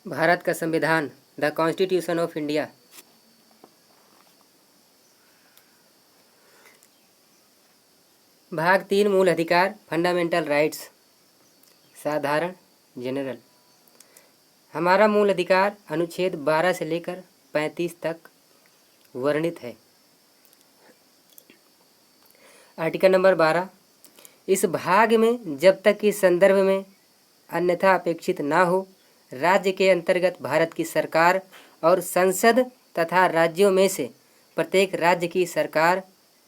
भारत का संविधान, the constitution of India. भाग 3 मूल अधिकार, फंडामेंटल राइट्स। साधारण, जनरल। हमारा मूल अधिकार अनुच्छेद 12 से लेकर 35 तक वर्णित है। Article number 12। इस भाग में जब तक इस संदर्भ में अन्यथा अपेक्षित ना हो, राज्य के अंतर्गत भारत की सरकार और संसद तथा राज्यों में से प्रत्येक राज्य की सरकार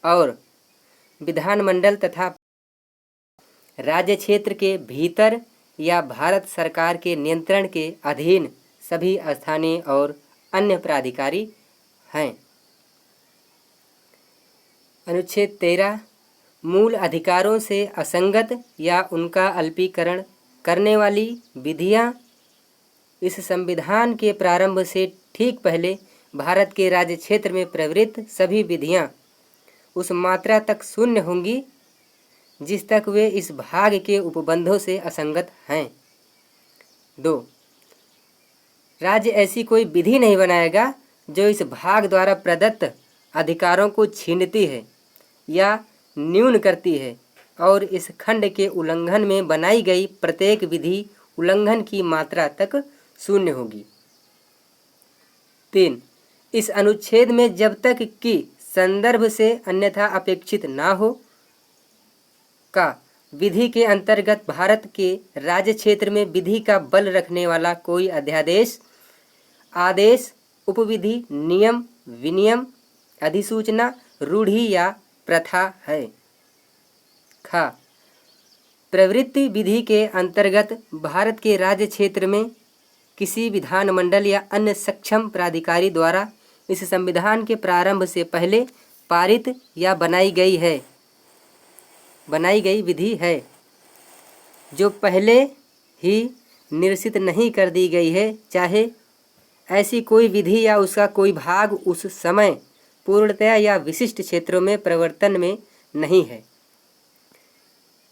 और विधानमंडल तथा राज्य क्षेत्र के भीतर या भारत सरकार के नियंत्रण के अधीन सभी स्थानीय और अन्य प्राधिकारी हैं। अनुच्छेद 13। मूल अधिकारों से असंगत या उनका अल्पीकरण करने वाली विधियां इस संविधान के प्रारंभ से ठीक पहले भारत के राज्य क्षेत्र में प्रवृत्त सभी विधियां उस मात्रा तक शून्य होंगी जिस तक वे इस भाग के उपबंधों से असंगत हैं। 2। राज्य ऐसी कोई विधि नहीं बनाएगा जो इस भाग द्वारा प्रदत्त अधिकारों को छीनती है या न्यून करती है और इस खंड के उल्लंघन में बनाई गई प्रत्येक विधि उल्लंघन की मात्रा तक शून्य होगी। 3। इस अनुच्छेद में जब तक कि संदर्भ से अन्यथा अपेक्षित ना हो का विधि के अंतर्गत भारत के राज्य क्षेत्र में विधि का बल रखने वाला कोई अध्यादेश, आदेश, उपविधि, नियम, विनियम, अधिसूचना, रूढ़ि या प्रथा है। खा प्रवृत्ति विधि के अंतर्गत भारत के राज्य क्षेत्र में किसी विधानमंडल या अन्य सक्षम प्राधिकारी द्वारा इस संविधान के प्रारंभ से पहले पारित या बनाई गई विधि है जो पहले ही निरसित नहीं कर दी गई है, चाहे ऐसी कोई विधि या उसका कोई भाग उस समय पूर्णतया या विशिष्ट क्षेत्रों में प्रवर्तन में नहीं है।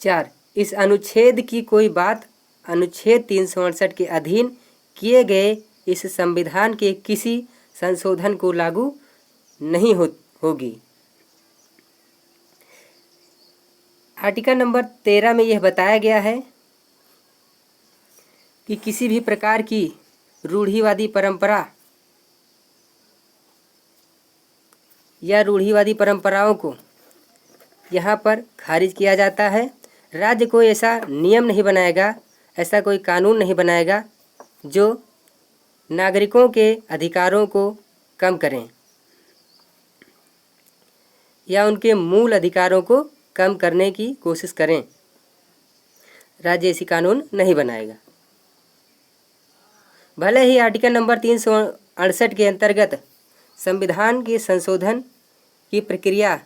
4। इस अनुच्छेद की कोई बात अनुच्छेद 368 के अधीन किए गए इस संविधान के किसी संशोधन को लागू नहीं होगी। आर्टिकल नंबर 13 में यह बताया गया है कि किसी भी प्रकार की रूढ़िवादी परंपरा या रूढ़िवादी परंपराओं को यहाँ पर खारिज किया जाता है। राज्य कोई ऐसा नियम नहीं बनाएगा, ऐसा कोई कानून नहीं बनाएगा जो नागरिकों के अधिकारों को कम करें या उनके मूल अधिकारों को कम करने की कोशिश करें। राज्य ऐसी कानून नहीं बनाएगा। भले ही आर्टिकल नंबर 368 के अंतर्गत संविधान के संशोधन की प्रक्रिया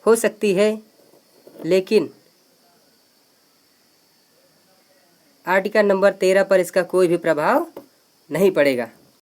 हो सकती है, लेकिन आर्टिकल नंबर 13 पर इसका कोई भी प्रभाव नहीं पड़ेगा।